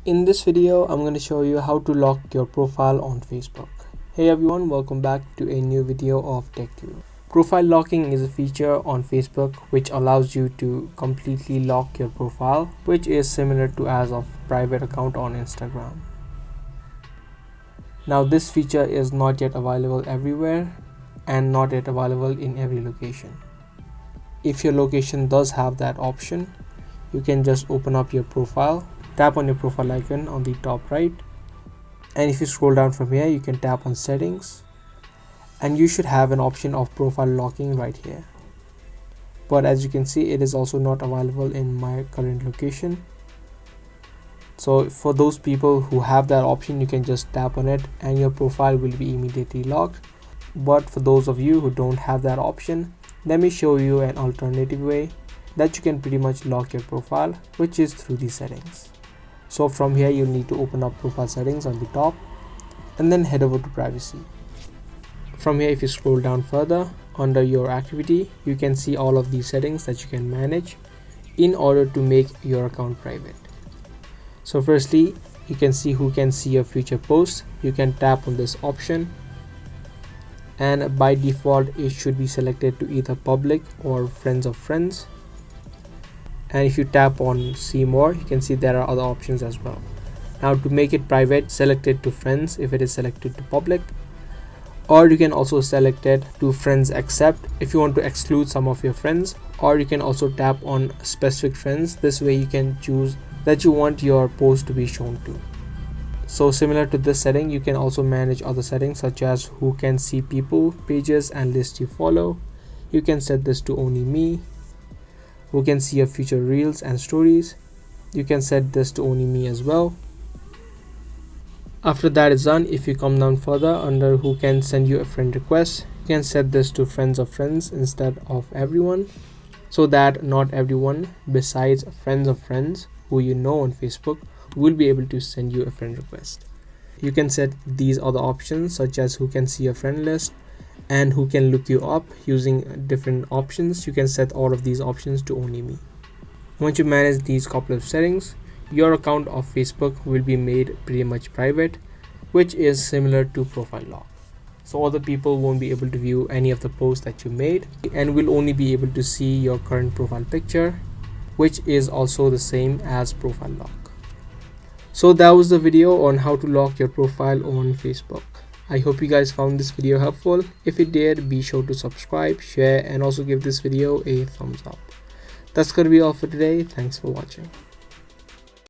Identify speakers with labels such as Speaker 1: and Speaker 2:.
Speaker 1: In this video, I'm going to show you how to lock your profile on Facebook. Hey everyone, welcome back to a new video of TechTube. Profile locking is a feature on Facebook which allows you to completely lock your profile, which is similar to as of private account on Instagram. Now this feature is not yet available everywhere and not yet available in every location. If your location does have that option, you can just open up your profile, tap on your profile icon on the top right, and if you scroll down from here, you can tap on settings and you should have an option of profile locking right here. But as you can see, it is also not available in my current location. So for those people who have that option, you can just tap on it and your profile will be immediately locked. But for those of you who don't have that option, let me show you an alternative way that you can pretty much lock your profile, which is through the settings. So from here, you need to open up profile settings on the top and then head over to privacy. From here, if you scroll down further under your activity, you can see all of these settings that you can manage in order to make your account private. So firstly, you can see who can see your future posts. You can tap on this option, and by default it should be selected to either public or friends of friends. And if you tap on see more, you can see there are other options as well. Now to make it private, select it to friends if it is selected to public, or you can also select it to friends except if you want to exclude some of your friends, or you can also tap on specific friends. This way you can choose that you want your post to be shown to. So similar to this setting, you can also manage other settings such as who can see people, pages and lists you follow. You can set this to only me. Who can see your future reels and stories. You can set this to only me as well. After that is done, if you come down further under who can send you a friend request, you can set this to friends of friends instead of everyone, so that not everyone besides friends of friends who you know on Facebook will be able to send you a friend request. You can set these other options such as who can see your friend list and who can look you up using different options. You can set all of these options to only me. Once you manage these couple of settings, your account of Facebook will be made pretty much private, which is similar to profile lock. So other people won't be able to view any of the posts that you made and will only be able to see your current profile picture, which is also the same as profile lock. So that was the video on how to lock your profile on Facebook. I hope you guys found this video helpful. If you did, be sure to subscribe, share, and also give this video a thumbs up. That's gonna be all for today. Thanks for watching.